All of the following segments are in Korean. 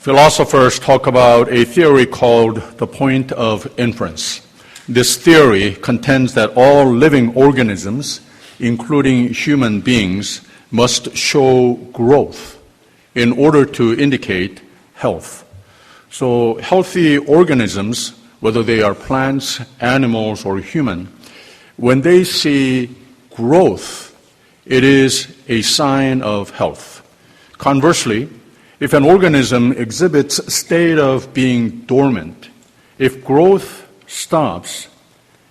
Philosophers talk about a theory called the point of inference. This theory contends that all living organisms, including human beings, must show growth in order to indicate health. So healthy organisms, whether they are plants, animals, or human, when they see growth, it is a sign of health. Conversely, if an organism exhibits a state of being dormant, if growth stops,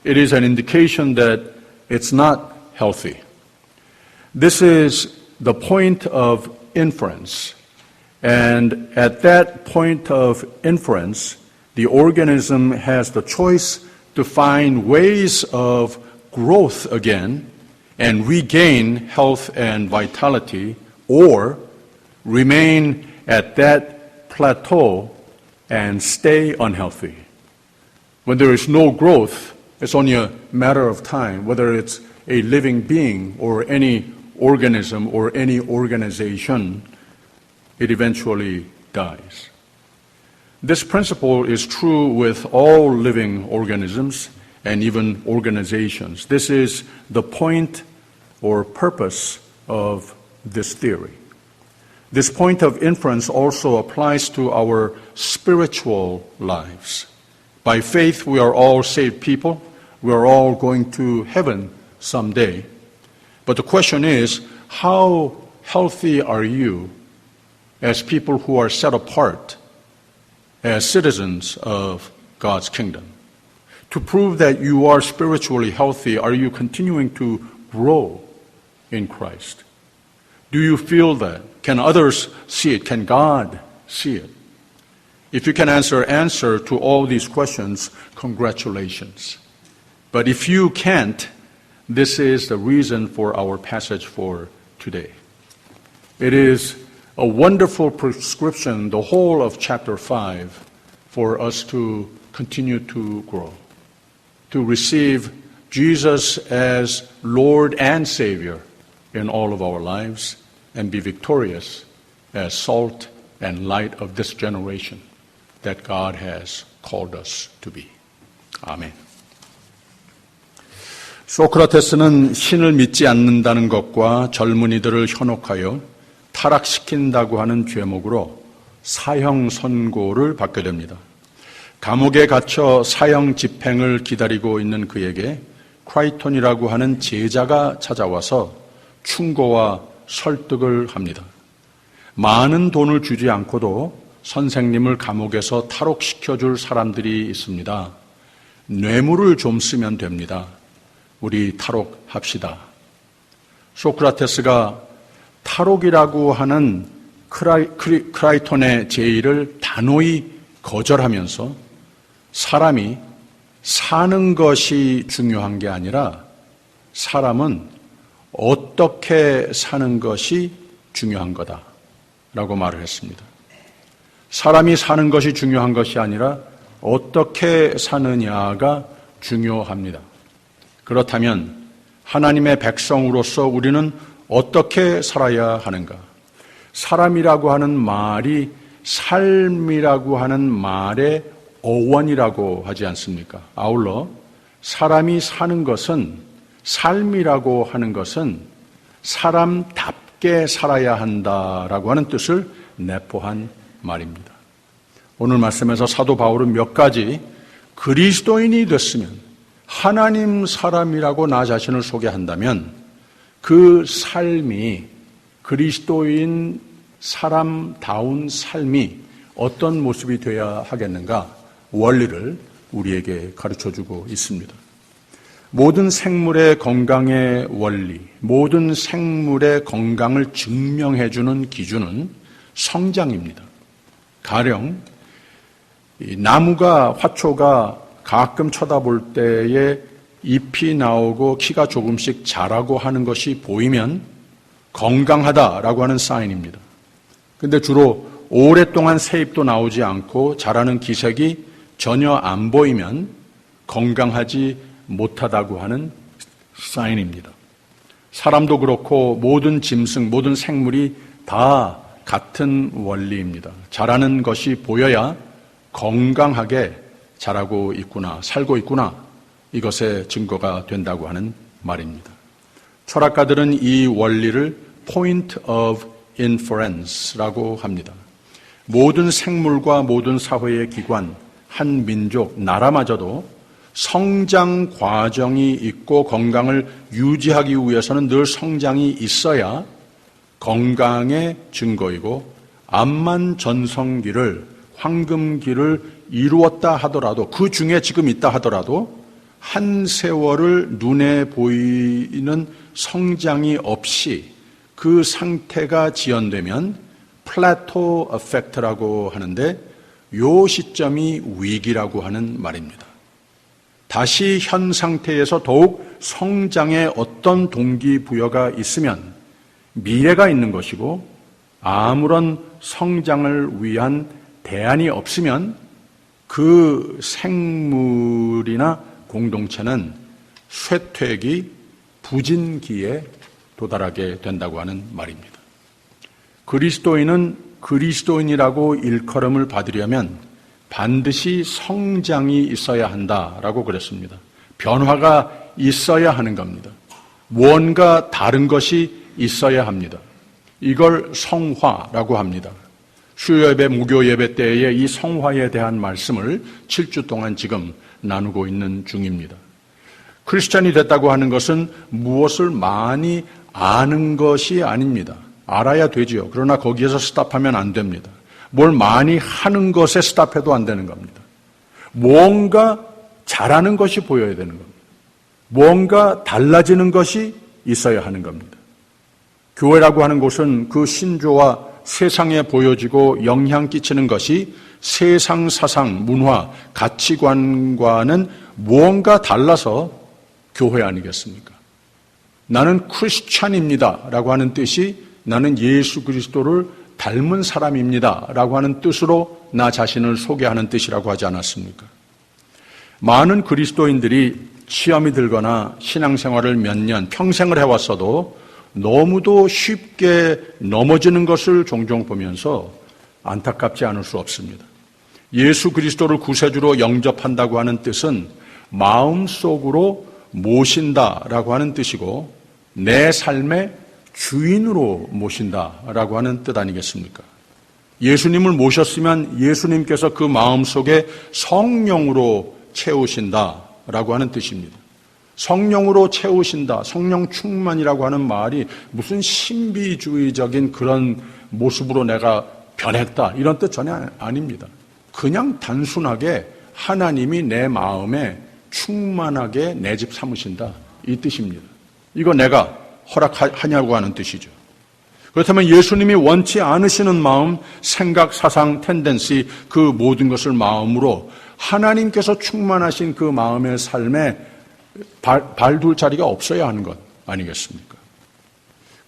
it is an indication that it's not healthy. This is the point of inference. And at that point of inference, the organism has the choice to find ways of growth again and regain health and vitality, or remain at that plateau and stay unhealthy. When there is no growth, it's only a matter of time, whether it's a living being or any organism or any organization, it eventually dies. This principle is true with all living organisms and even organizations. This is the point or purpose of this theory. This point of inference also applies to our spiritual lives. By faith, we are all saved people. We are all going to heaven someday. But the question is, how healthy are you as people who are set apart as citizens of God's kingdom? To prove that you are spiritually healthy, are you continuing to grow in Christ? Do you feel that? Can others see it? Can God see it? If you can answer to all these questions, congratulations. But if you can't, this is the reason for our passage for today. It is a wonderful prescription, the whole of chapter 5, for us to continue to grow, to receive Jesus as Lord and Savior in all of our lives, and be victorious as salt and light of this generation that God has called us to be. 아멘. 소크라테스는 신을 믿지 않는다는 것과 젊은이들을 현혹하여 타락시킨다고 하는 죄목으로 사형 선고를 받게 됩니다. 감옥에 갇혀 사형 집행을 기다리고 있는 그에게 크라이톤이라고 하는 제자가 찾아와서 충고와 설득을 합니다. 많은 돈을 주지 않고도 선생님을 감옥에서 탈옥시켜줄 사람들이 있습니다. 뇌물을 좀 쓰면 됩니다. 우리 탈옥합시다. 소크라테스가 탈옥이라고 하는 크라이톤의 제의를 단호히 거절하면서 사람이 사는 것이 중요한 게 아니라 사람은 어떻게 사는 것이 중요한 거다라고 말을 했습니다. 사람이 사는 것이 중요한 것이 아니라 어떻게 사느냐가 중요합니다. 그렇다면 하나님의 백성으로서 우리는 어떻게 살아야 하는가? 사람이라고 하는 말이 삶이라고 하는 말의 어원이라고 하지 않습니까? 아울러 사람이 사는 것은, 삶이라고 하는 것은 사람답게 살아야 한다라고 하는 뜻을 내포한 말입니다. 오늘 말씀에서 사도 바울은 몇 가지 그리스도인이 됐으면, 하나님 사람이라고 나 자신을 소개한다면 그 삶이, 그리스도인 사람다운 삶이 어떤 모습이 되어야 하겠는가, 원리를 우리에게 가르쳐주고 있습니다. 모든 생물의 건강의 원리, 모든 생물의 건강을 증명해주는 기준은 성장입니다. 가령 나무가, 화초가 가끔 쳐다볼 때에 잎이 나오고 키가 조금씩 자라고 하는 것이 보이면 건강하다라고 하는 사인입니다. 근데 주로 오랫동안 새 잎도 나오지 않고 자라는 기색이 전혀 안 보이면 건강하지 못하다고 하는 사인입니다. 사람도 그렇고 모든 짐승, 모든 생물이 다 같은 원리입니다. 자라는 것이 보여야 건강하게 자라고 있구나, 살고 있구나, 이것의 증거가 된다고 하는 말입니다. 철학가들은 이 원리를 point of inference라고 합니다. 모든 생물과 모든 사회의 기관, 한 민족, 나라마저도 성장 과정이 있고 건강을 유지하기 위해서는 늘 성장이 있어야 건강의 증거이고, 암만 전성기를, 황금기를 이루었다 하더라도, 그 중에 지금 있다 하더라도 한 세월을 눈에 보이는 성장이 없이 그 상태가 지연되면 플래토 에펙트라고 하는데, 요 시점이 위기라고 하는 말입니다. 다시 현 상태에서 더욱 성장에 어떤 동기부여가 있으면 미래가 있는 것이고, 아무런 성장을 위한 대안이 없으면 그 생물이나 공동체는 쇠퇴기, 부진기에 도달하게 된다고 하는 말입니다. 그리스도인은 그리스도인이라고 일컬음을 받으려면 반드시 성장이 있어야 한다라고 그랬습니다. 변화가 있어야 하는 겁니다. 무언가 다른 것이 있어야 합니다. 이걸 성화라고 합니다. 수요예배, 무교예배 때의 이 성화에 대한 말씀을 7주 동안 지금 나누고 있는 중입니다. 크리스찬이 됐다고 하는 것은 무엇을 많이 아는 것이 아닙니다. 알아야 되지요. 그러나 거기에서 스탑하면 안 됩니다. 뭘 많이 하는 것에 스탑해도 안 되는 겁니다. 뭔가 잘하는 것이 보여야 되는 겁니다. 뭔가 달라지는 것이 있어야 하는 겁니다. 교회라고 하는 곳은 그 신조와 세상에 보여지고 영향 끼치는 것이 세상 사상, 문화, 가치관과는 무언가 달라서 교회 아니겠습니까? 나는 크리스찬입니다 라고 하는 뜻이 나는 예수 그리스도를 닮은 사람입니다 라고 하는 뜻으로 나 자신을 소개하는 뜻이라고 하지 않았습니까? 많은 그리스도인들이 시험이 들거나 신앙생활을 몇 년, 평생을 해왔어도 너무도 쉽게 넘어지는 것을 종종 보면서 안타깝지 않을 수 없습니다. 예수 그리스도를 구세주로 영접한다고 하는 뜻은 마음속으로 모신다라고 하는 뜻이고, 내 삶의 주인으로 모신다라고 하는 뜻 아니겠습니까? 예수님을 모셨으면 예수님께서 그 마음속에 성령으로 채우신다라고 하는 뜻입니다. 성령으로 채우신다, 성령 충만이라고 하는 말이 무슨 신비주의적인 그런 모습으로 내가 변했다, 이런 뜻 전혀 아닙니다. 그냥 단순하게 하나님이 내 마음에 충만하게 내 집 삼으신다, 이 뜻입니다. 이거 내가 허락하냐고 하는 뜻이죠. 그렇다면 예수님이 원치 않으시는 마음, 생각, 사상, 텐덴시, 그 모든 것을 마음으로 하나님께서 충만하신 그 마음의 삶에 발둘 자리가 없어야 하는 것 아니겠습니까?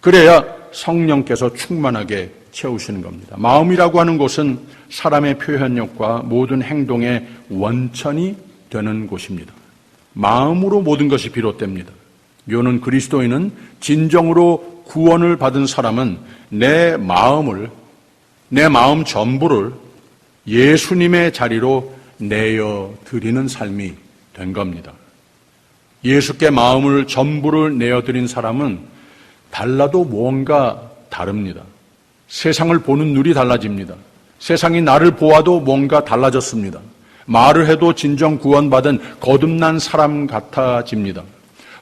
그래야 성령께서 충만하게 채우시는 겁니다. 마음이라고 하는 곳은 사람의 표현력과 모든 행동의 원천이 되는 곳입니다. 마음으로 모든 것이 비롯됩니다. 묘는 그리스도인은 진정으로 구원을 받은 사람은 내 마음 전부를 예수님의 자리로 내어드리는 삶이 된 겁니다. 예수께 마음을 전부를 내어드린 사람은 달라도 뭔가 다릅니다. 세상을 보는 눈이 달라집니다. 세상이 나를 보아도 뭔가 달라졌습니다. 말을 해도 진정 구원받은 거듭난 사람 같아집니다.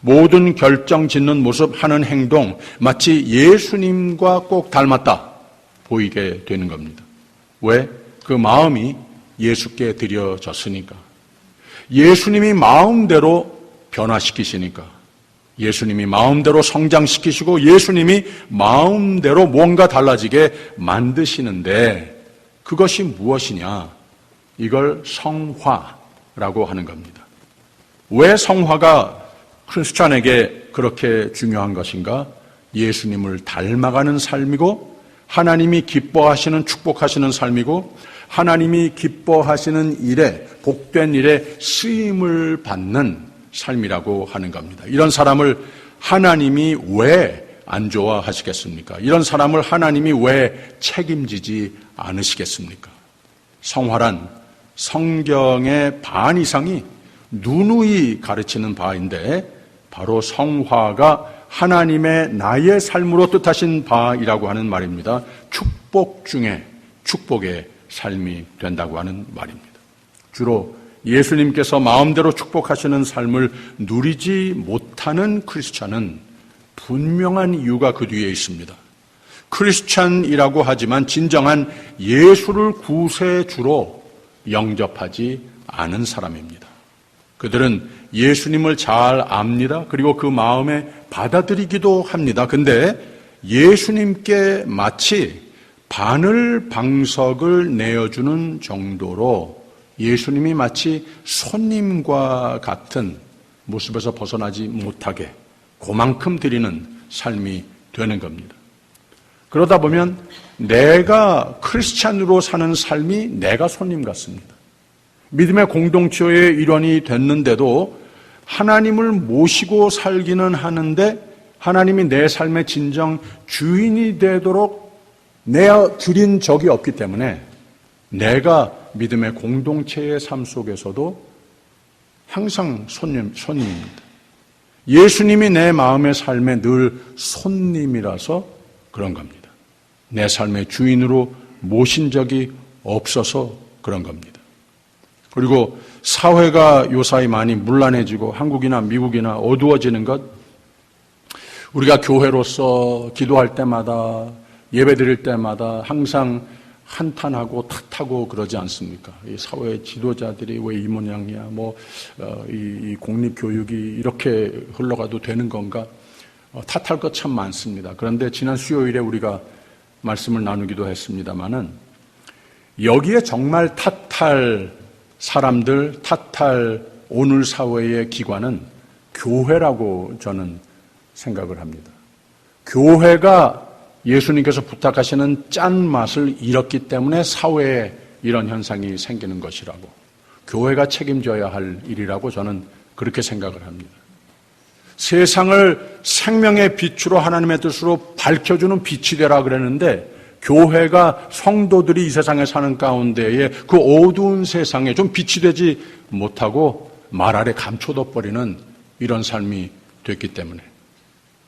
모든 결정 짓는 모습, 하는 행동, 마치 예수님과 꼭 닮았다 보이게 되는 겁니다. 왜? 그 마음이 예수께 드려졌으니까. 예수님이 마음대로 변화시키시니까. 예수님이 마음대로 성장시키시고 예수님이 마음대로 뭔가 달라지게 만드시는데, 그것이 무엇이냐? 이걸 성화라고 하는 겁니다. 왜 성화가 크리스찬에게 그렇게 중요한 것인가? 예수님을 닮아가는 삶이고, 하나님이 기뻐하시는, 축복하시는 삶이고, 하나님이 기뻐하시는 일에, 복된 일에 쓰임을 받는 삶이라고 하는 겁니다. 이런 사람을 하나님이 왜 안 좋아하시겠습니까? 이런 사람을 하나님이 왜 책임지지 않으시겠습니까? 성화란 성경의 반 이상이 누누이 가르치는 바인데 바로 성화가 하나님의 나의 삶으로 뜻하신 바이라고 하는 말입니다. 축복 중에 축복의 삶이 된다고 하는 말입니다. 주로 예수님께서 마음대로 축복하시는 삶을 누리지 못하는 크리스찬은 분명한 이유가 그 뒤에 있습니다. 크리스찬이라고 하지만 진정한 예수를 구세주로 영접하지 않은 사람입니다. 그들은 예수님을 잘 압니다. 그리고 그 마음에 받아들이기도 합니다. 근데 예수님께 마치 바늘방석을 내어주는 정도로 예수님이 마치 손님과 같은 모습에서 벗어나지 못하게 그만큼 드리는 삶이 되는 겁니다. 그러다 보면 내가 크리스찬으로 사는 삶이 내가 손님 같습니다. 믿음의 공동체의 일원이 됐는데도 하나님을 모시고 살기는 하는데 하나님이 내 삶의 진정 주인이 되도록 내어드린 적이 없기 때문에 내가 믿음의 공동체의 삶 속에서도 항상 손님입니다. 예수님이 내 마음의 삶에 늘 손님이라서 그런 겁니다. 내 삶의 주인으로 모신 적이 없어서 그런 겁니다. 그리고 사회가 요사이 많이 문란해지고 한국이나 미국이나 어두워지는 것, 우리가 교회로서 기도할 때마다 예배드릴 때마다 항상 한탄하고 탓하고 그러지 않습니까? 이 사회 지도자들이 왜 이 모양이야? 이 공립교육이 이렇게 흘러가도 되는 건가? 탓할 것 참 많습니다. 그런데 지난 수요일에 우리가 말씀을 나누기도 했습니다마는 여기에 정말 탓할 사람들, 탓할 오늘 사회의 기관은 교회라고 저는 생각을 합니다. 교회가 예수님께서 부탁하시는 짠맛을 잃었기 때문에 사회에 이런 현상이 생기는 것이라고, 교회가 책임져야 할 일이라고 저는 그렇게 생각을 합니다. 세상을 생명의 빛으로 하나님의 뜻으로 밝혀주는 빛이 되라 그랬는데 교회가 성도들이 이 세상에 사는 가운데에 그 어두운 세상에 좀 빛이 되지 못하고 말 아래 감춰둬버리는 이런 삶이 됐기 때문에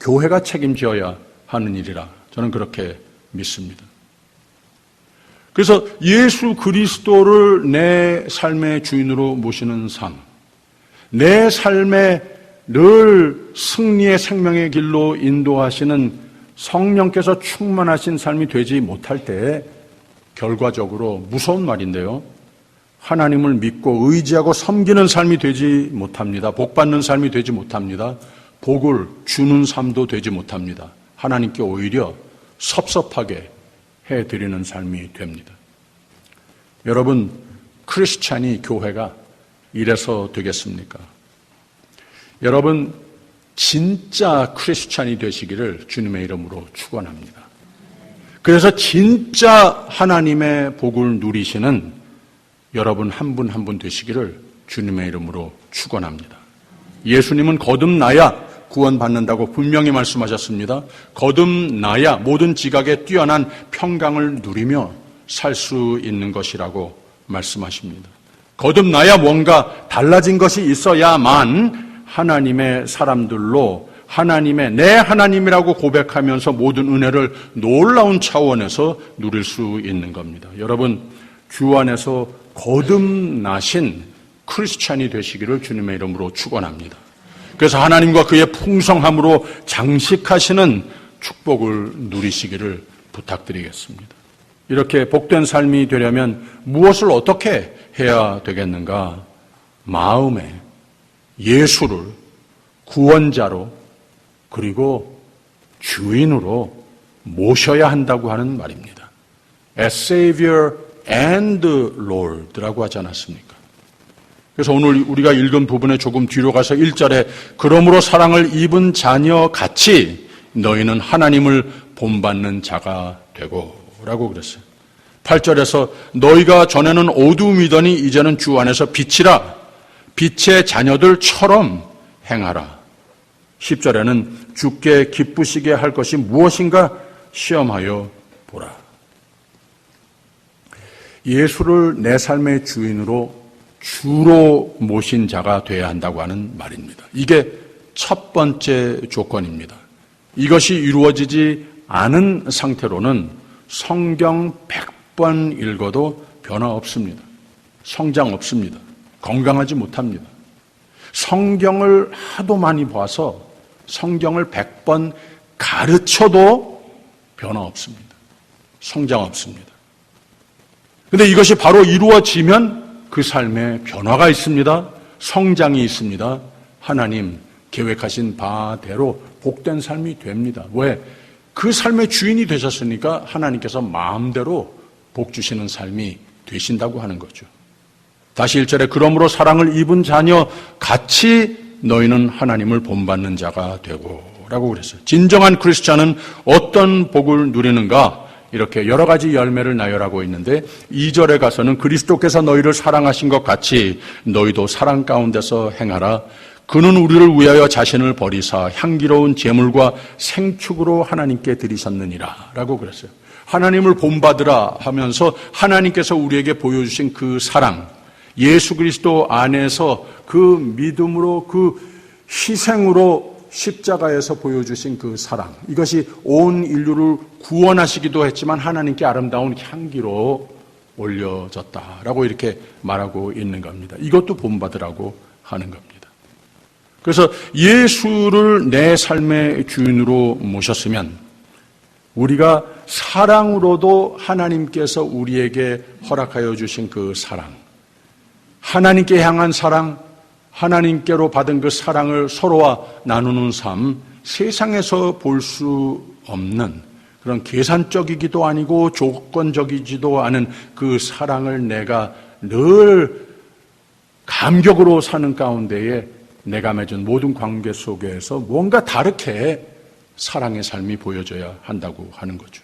교회가 책임져야 하는 일이라 저는 그렇게 믿습니다. 그래서 예수 그리스도를 내 삶의 주인으로 모시는 삶, 내 삶에 늘 승리의 생명의 길로 인도하시는 성령께서 충만하신 삶이 되지 못할 때 결과적으로 무서운 말인데요. 하나님을 믿고 의지하고 섬기는 삶이 되지 못합니다. 복 받는 삶이 되지 못합니다. 복을 주는 삶도 되지 못합니다. 하나님께 오히려 섭섭하게 해드리는 삶이 됩니다. 여러분, 크리스찬이 교회가 이래서 되겠습니까? 여러분, 진짜 크리스찬이 되시기를 주님의 이름으로 축원합니다. 그래서 진짜 하나님의 복을 누리시는 여러분 한 분 한 분 되시기를 주님의 이름으로 축원합니다. 예수님은 거듭나야 구원받는다고 분명히 말씀하셨습니다. 거듭나야 모든 지각에 뛰어난 평강을 누리며 살 수 있는 것이라고 말씀하십니다. 거듭나야 뭔가 달라진 것이 있어야만 하나님의 사람들로 하나님의 내 하나님이라고 고백하면서 모든 은혜를 놀라운 차원에서 누릴 수 있는 겁니다. 여러분, 주 안에서 거듭나신 크리스찬이 되시기를 주님의 이름으로 축원합니다. 그래서 하나님과 그의 풍성함으로 장식하시는 축복을 누리시기를 부탁드리겠습니다. 이렇게 복된 삶이 되려면 무엇을 어떻게 해야 되겠는가? 마음에 예수를 구원자로 그리고 주인으로 모셔야 한다고 하는 말입니다. As Savior and Lord라고 하지 않았습니까? 그래서 오늘 우리가 읽은 부분에 조금 뒤로 가서 1절에 그러므로 사랑을 입은 자녀같이 너희는 하나님을 본받는 자가 되고 라고 그랬어요. 8절에서 너희가 전에는 어두움이더니 이제는 주 안에서 빛이라 빛의 자녀들처럼 행하라. 10절에는 주께 기쁘시게 할 것이 무엇인가 시험하여 보라. 예수를 내 삶의 주인으로 주로 모신 자가 되어야 한다고 하는 말입니다. 이게 첫 번째 조건입니다. 이것이 이루어지지 않은 상태로는 성경 100번 읽어도 변화 없습니다. 성장 없습니다. 건강하지 못합니다. 성경을 하도 많이 봐서 성경을 100번 가르쳐도 변화 없습니다. 성장 없습니다. 그런데 이것이 바로 이루어지면 그 삶에 변화가 있습니다. 성장이 있습니다. 하나님 계획하신 바대로 복된 삶이 됩니다. 왜? 그 삶의 주인이 되셨으니까 하나님께서 마음대로 복 주시는 삶이 되신다고 하는 거죠. 다시 1절에 그러므로 사랑을 입은 자녀 같이 너희는 하나님을 본받는 자가 되고 라고 그랬어요. 진정한 크리스찬은 어떤 복을 누리는가? 이렇게 여러 가지 열매를 나열하고 있는데 2절에 가서는 그리스도께서 너희를 사랑하신 것 같이 너희도 사랑 가운데서 행하라. 그는 우리를 위하여 자신을 버리사 향기로운 제물과 생축으로 하나님께 드리셨느니라 라고 그랬어요. 하나님을 본받으라 하면서 하나님께서 우리에게 보여주신 그 사랑, 예수 그리스도 안에서 그 믿음으로 그 희생으로 십자가에서 보여주신 그 사랑, 이것이 온 인류를 구원하시기도 했지만 하나님께 아름다운 향기로 올려졌다라고 이렇게 말하고 있는 겁니다. 이것도 본받으라고 하는 겁니다. 그래서 예수를 내 삶의 주인으로 모셨으면 우리가 사랑으로도 하나님께서 우리에게 허락하여 주신 그 사랑, 하나님께 향한 사랑, 하나님께로 받은 그 사랑을 서로와 나누는 삶, 세상에서 볼 수 없는 그런 계산적이기도 아니고 조건적이지도 않은 그 사랑을 내가 늘 감격으로 사는 가운데에 내가 맺은 모든 관계 속에서 뭔가 다르게 사랑의 삶이 보여져야 한다고 하는 거죠.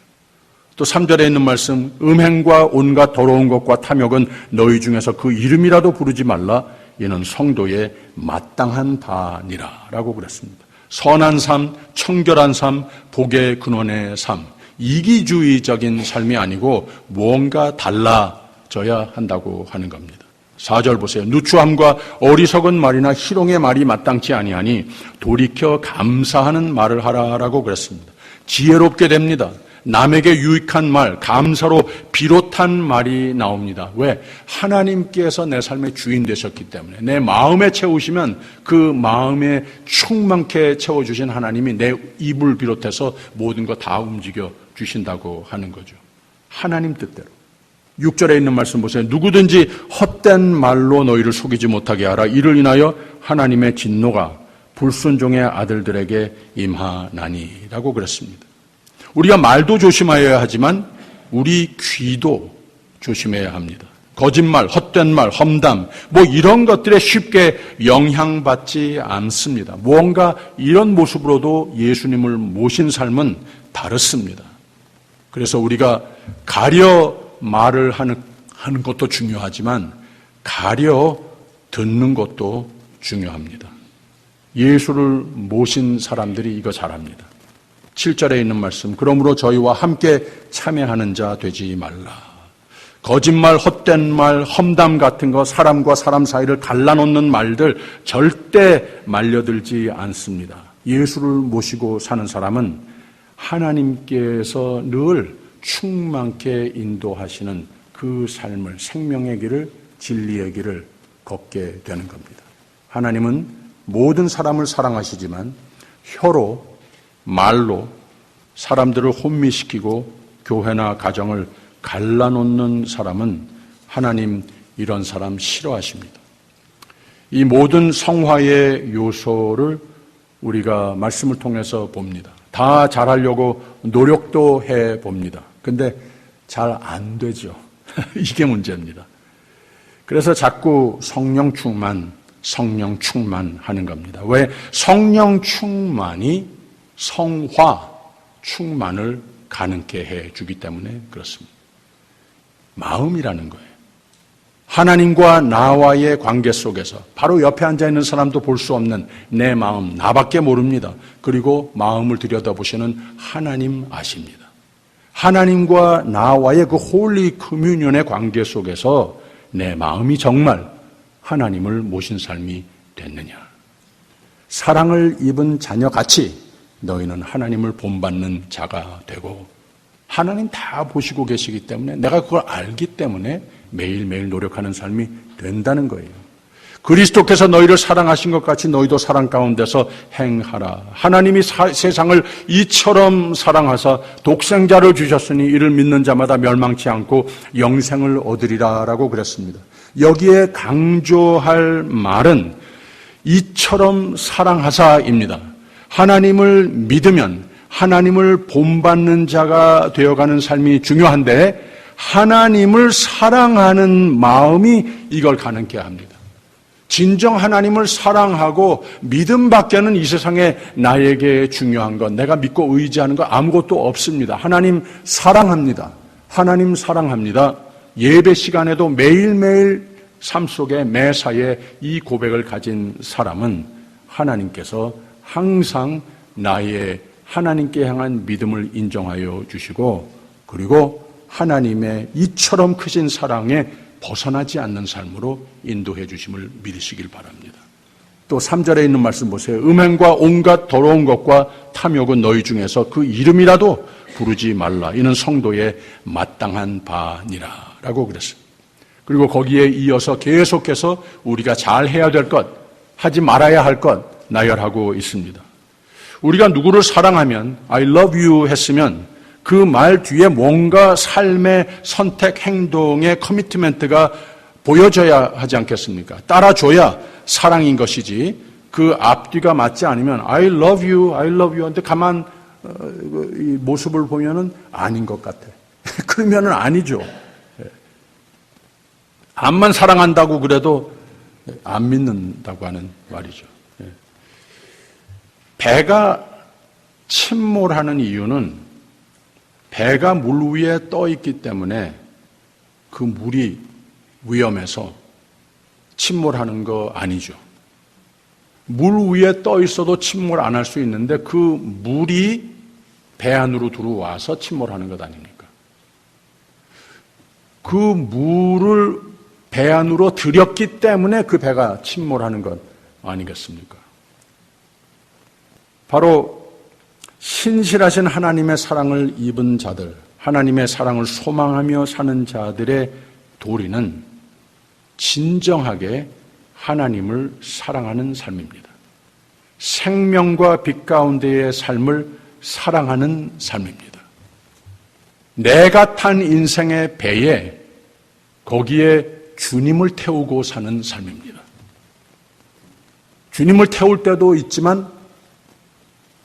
또 3절에 있는 말씀, 음행과 온갖 더러운 것과 탐욕은 너희 중에서 그 이름이라도 부르지 말라. 이는 성도의 마땅한 바니라 라고 그랬습니다. 선한 삶, 청결한 삶, 복의 근원의 삶, 이기주의적인 삶이 아니고 무언가 달라져야 한다고 하는 겁니다. 4절 보세요. 누추함과 어리석은 말이나 희롱의 말이 마땅치 아니하니 돌이켜 감사하는 말을 하라라고 그랬습니다. 지혜롭게 됩니다. 남에게 유익한 말, 감사로 비롯한 말이 나옵니다. 왜? 하나님께서 내 삶의 주인 되셨기 때문에 내 마음에 채우시면 그 마음에 충만케 채워주신 하나님이 내 입을 비롯해서 모든 거 다 움직여 주신다고 하는 거죠. 하나님 뜻대로. 6절에 있는 말씀 보세요. 누구든지 헛된 말로 너희를 속이지 못하게 하라. 이를 인하여 하나님의 진노가 불순종의 아들들에게 임하나니라고 그랬습니다. 우리가 말도 조심하여야 하지만 우리 귀도 조심해야 합니다. 거짓말, 헛된 말, 험담 뭐 이런 것들에 쉽게 영향받지 않습니다. 무언가 이런 모습으로도 예수님을 모신 삶은 다릅니다. 그래서 우리가 가려 말을 하는 것도 중요하지만 가려 듣는 것도 중요합니다. 예수를 모신 사람들이 이거 잘합니다. 7절에 있는 말씀, 그러므로 저희와 함께 참여하는 자 되지 말라. 거짓말, 헛된 말, 험담 같은 거, 사람과 사람 사이를 갈라놓는 말들 절대 말려들지 않습니다. 예수를 모시고 사는 사람은 하나님께서 늘 충만케 인도하시는 그 삶을, 생명의 길을, 진리의 길을 걷게 되는 겁니다. 하나님은 모든 사람을 사랑하시지만 혀로, 말로 사람들을 혼미시키고 교회나 가정을 갈라놓는 사람은 하나님 이런 사람 싫어하십니다. 이 모든 성화의 요소를 우리가 말씀을 통해서 봅니다. 다 잘하려고 노력도 해봅니다. 근데 잘 안 되죠. 이게 문제입니다. 그래서 자꾸 성령 충만 하는 겁니다. 왜? 성령 충만이 성화 충만을 가능케 해주기 때문에 그렇습니다. 마음이라는 거예요. 하나님과 나와의 관계 속에서 바로 옆에 앉아있는 사람도 볼 수 없는 내 마음, 나밖에 모릅니다. 그리고 마음을 들여다보시는 하나님 아십니다. 하나님과 나와의 그 홀리 커뮤니언의 관계 속에서 내 마음이 정말 하나님을 모신 삶이 됐느냐. 사랑을 입은 자녀같이 너희는 하나님을 본받는 자가 되고, 하나님 다 보시고 계시기 때문에 내가 그걸 알기 때문에 매일매일 노력하는 삶이 된다는 거예요. 그리스도께서 너희를 사랑하신 것 같이 너희도 사랑 가운데서 행하라. 하나님이 세상을 이처럼 사랑하사 독생자를 주셨으니 이를 믿는 자마다 멸망치 않고 영생을 얻으리라 라고 그랬습니다. 여기에 강조할 말은 이처럼 사랑하사입니다. 하나님을 믿으면 하나님을 본받는 자가 되어가는 삶이 중요한데, 하나님을 사랑하는 마음이 이걸 가능케 합니다. 진정 하나님을 사랑하고 믿음밖에는 이 세상에 나에게 중요한 것, 내가 믿고 의지하는 것 아무것도 없습니다. 하나님 사랑합니다. 하나님 사랑합니다. 예배 시간에도 매일매일 삶 속에 매사에 이 고백을 가진 사람은 하나님께서 항상 나의 하나님께 향한 믿음을 인정하여 주시고, 그리고 하나님의 이처럼 크신 사랑에 벗어나지 않는 삶으로 인도해 주심을 믿으시길 바랍니다. 또 3절에 있는 말씀 보세요. 음행과 온갖 더러운 것과 탐욕은 너희 중에서 그 이름이라도 부르지 말라. 이는 성도의 마땅한 바니라 라고 그랬어요. 그리고 거기에 이어서 계속해서 우리가 잘해야 될 것, 하지 말아야 할 것 나열하고 있습니다. 우리가 누구를 사랑하면 I love you 했으면 그 말 뒤에 뭔가 삶의 선택, 행동의 커미트멘트가 보여져야 하지 않겠습니까? 따라줘야 사랑인 것이지, 그 앞뒤가 맞지 않으면 I love you, I love you 한데 가만 이 모습을 보면은 아닌 것 같아. 그러면은 아니죠. 암만 사랑한다고 그래도 안 믿는다고 하는 말이죠. 배가 침몰하는 이유는 배가 물 위에 떠 있기 때문에 그 물이 위험해서 침몰하는 거 아니죠. 물 위에 떠 있어도 침몰 안 할 수 있는데 그 물이 배 안으로 들어와서 침몰하는 것 아닙니까? 그 물을 배 안으로 들였기 때문에 그 배가 침몰하는 것 아니겠습니까? 바로 신실하신 하나님의 사랑을 입은 자들, 하나님의 사랑을 소망하며 사는 자들의 도리는 진정하게 하나님을 사랑하는 삶입니다. 생명과 빛 가운데의 삶을 사랑하는 삶입니다. 내가 탄 인생의 배에 거기에 주님을 태우고 사는 삶입니다. 주님을 태울 때도 있지만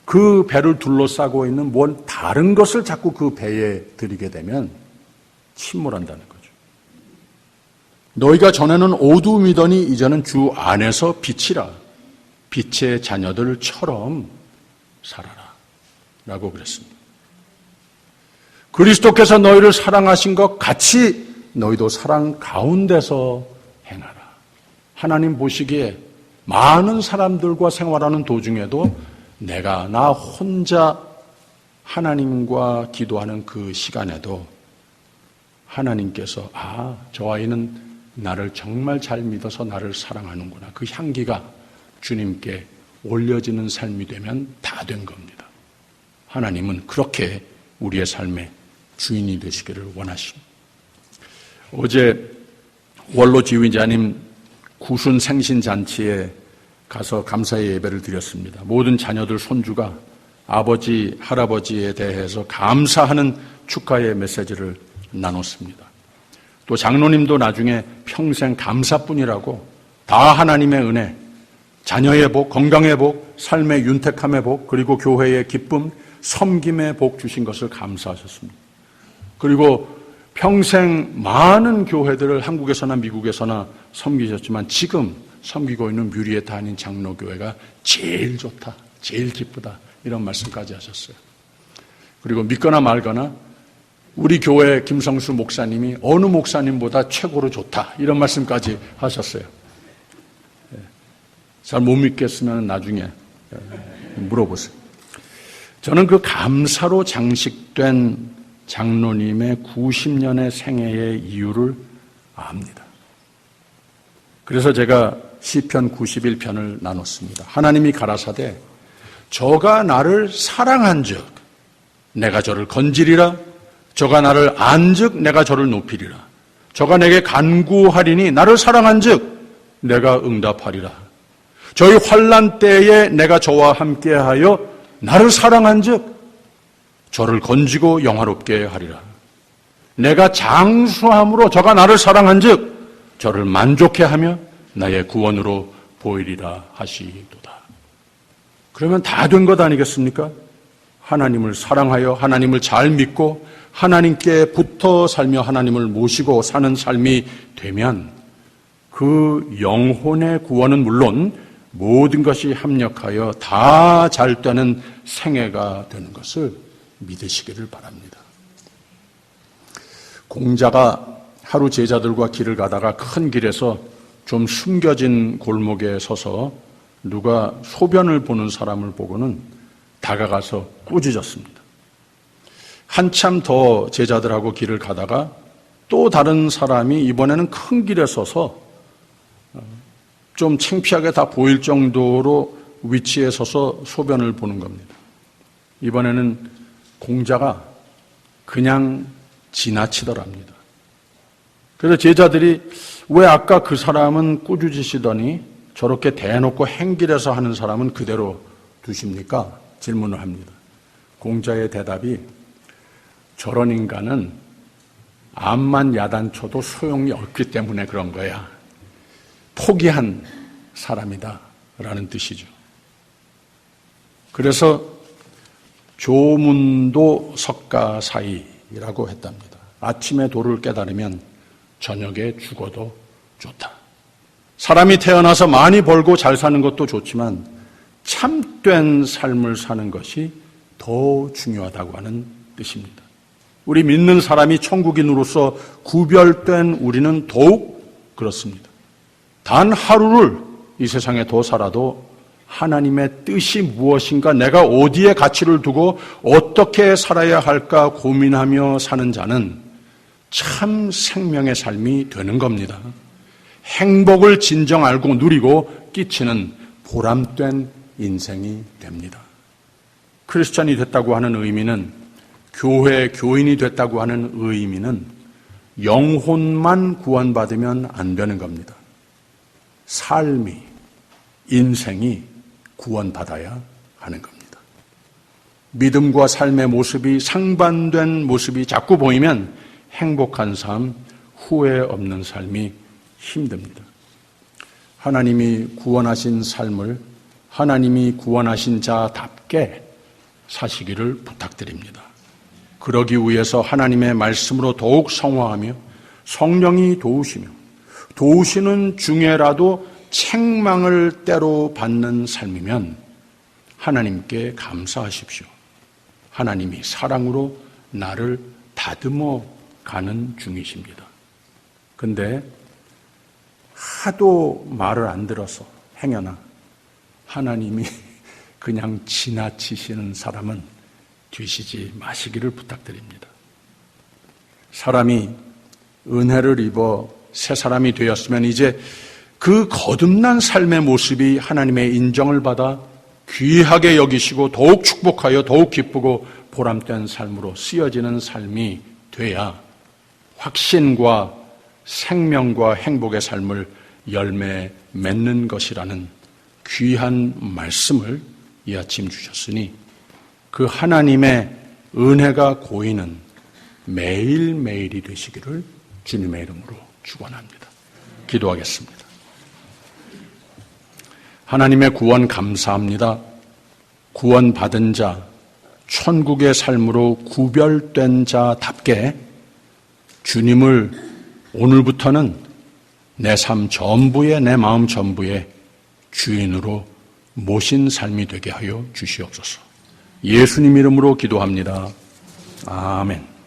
그 배를 둘러싸고 있는 뭔 다른 것을 자꾸 그 배에 들이게 되면 침몰한다는 거죠. 너희가 전에는 어두움이더니 이제는 주 안에서 빛이라. 빛의 자녀들처럼 살아라 라고 그랬습니다. 그리스도께서 너희를 사랑하신 것 같이 너희도 사랑 가운데서 행하라. 하나님 보시기에 많은 사람들과 생활하는 도중에도 내가 나 혼자 하나님과 기도하는 그 시간에도 하나님께서 저 아이는 나를 정말 잘 믿어서 나를 사랑하는구나. 그 향기가 주님께 올려지는 삶이 되면 다 된 겁니다. 하나님은 그렇게 우리의 삶의 주인이 되시기를 원하십니다. 어제 원로 지휘자님 구순 생신잔치에 가서 감사의 예배를 드렸습니다. 모든 자녀들 손주가 아버지, 할아버지에 대해서 감사하는 축하의 메시지를 나눴습니다. 또 장로님도 나중에 평생 감사뿐이라고 다 하나님의 은혜, 자녀의 복, 건강의 복, 삶의 윤택함의 복, 그리고 교회의 기쁨, 섬김의 복 주신 것을 감사하셨습니다. 그리고 평생 많은 교회들을 한국에서나 미국에서나 섬기셨지만 지금 섬기고 있는 뮤리에 다닌 장로교회가 제일 좋다, 제일 기쁘다 이런 말씀까지 하셨어요. 그리고 믿거나 말거나 우리 교회 김성수 목사님이 어느 목사님보다 최고로 좋다 이런 말씀까지 하셨어요. 잘 못 믿겠으면 나중에 물어보세요. 저는 그 감사로 장식된 장로님의 90년의 생애의 이유를 압니다. 그래서 제가 시편 91편을 나눴습니다. 하나님이 가라사대 저가 나를 사랑한즉 내가 저를 건지리라. 저가 나를 안즉 내가 저를 높이리라. 저가 내게 간구하리니 나를 사랑한즉 내가 응답하리라. 저희 환난 때에 내가 저와 함께하여 나를 사랑한즉 저를 건지고 영화롭게 하리라. 내가 장수함으로 저가 나를 사랑한즉 저를 만족해 하며 나의 구원으로 보이리라 하시도다. 그러면 다 된 것 아니겠습니까? 하나님을 사랑하여 하나님을 잘 믿고 하나님께 붙어 살며 하나님을 모시고 사는 삶이 되면 그 영혼의 구원은 물론 모든 것이 합력하여 다 잘 되는 생애가 되는 것을 믿으시기를 바랍니다. 공자가 하루 제자들과 길을 가다가 큰 길에서 좀 숨겨진 골목에 서서 누가 소변을 보는 사람을 보고는 다가가서 꾸짖었습니다. 한참 더 제자들하고 길을 가다가 또 다른 사람이 이번에는 큰 길에 서서 좀 창피하게 다 보일 정도로 위치에 서서 소변을 보는 겁니다. 이번에는 공자가 그냥 지나치더랍니다. 그래서 제자들이 왜 아까 그 사람은 꾸짖으시더니 저렇게 대놓고 행길에서 하는 사람은 그대로 두십니까? 질문을 합니다. 공자의 대답이 저런 인간은 암만 야단쳐도 소용이 없기 때문에 그런 거야. 포기한 사람이다 라는 뜻이죠. 그래서 조문도 석가사이라고 했답니다. 아침에 도를 깨달으면 저녁에 죽어도 좋다. 사람이 태어나서 많이 벌고 잘 사는 것도 좋지만 참된 삶을 사는 것이 더 중요하다고 하는 뜻입니다. 우리 믿는 사람이 천국인으로서 구별된 우리는 더욱 그렇습니다. 단 하루를 이 세상에 더 살아도 하나님의 뜻이 무엇인가, 내가 어디에 가치를 두고 어떻게 살아야 할까 고민하며 사는 자는 참 생명의 삶이 되는 겁니다. 행복을 진정 알고 누리고 끼치는 보람된 인생이 됩니다. 크리스찬이 됐다고 하는 의미는, 교회 교인이 됐다고 하는 의미는 영혼만 구원받으면 안 되는 겁니다. 삶이, 인생이 구원받아야 하는 겁니다. 믿음과 삶의 모습이 상반된 모습이 자꾸 보이면 행복한 삶, 후회 없는 삶이 힘듭니다. 하나님이 구원하신 삶을 하나님이 구원하신 자답게 사시기를 부탁드립니다. 그러기 위해서 하나님의 말씀으로 더욱 성화하며 성령이 도우시며 도우시는 중에라도 책망을 때로 받는 삶이면 하나님께 감사하십시오. 하나님이 사랑으로 나를 다듬어 가는 중이십니다. 근데 하도 말을 안 들어서 행여나 하나님이 그냥 지나치시는 사람은 되시지 마시기를 부탁드립니다. 사람이 은혜를 입어 새 사람이 되었으면 이제 그 거듭난 삶의 모습이 하나님의 인정을 받아 귀하게 여기시고 더욱 축복하여 더욱 기쁘고 보람된 삶으로 쓰여지는 삶이 돼야 확신과 생명과 행복의 삶을 열매 맺는 것이라는 귀한 말씀을 이 아침 주셨으니 그 하나님의 은혜가 고이는 매일매일이 되시기를 주님의 이름으로 축원합니다. 기도하겠습니다. 하나님의 구원 감사합니다. 구원받은 자, 천국의 삶으로 구별된 자답게 주님을 오늘부터는 내 삶 전부에, 내 마음 전부에 주인으로 모신 삶이 되게 하여 주시옵소서. 예수님 이름으로 기도합니다. 아멘.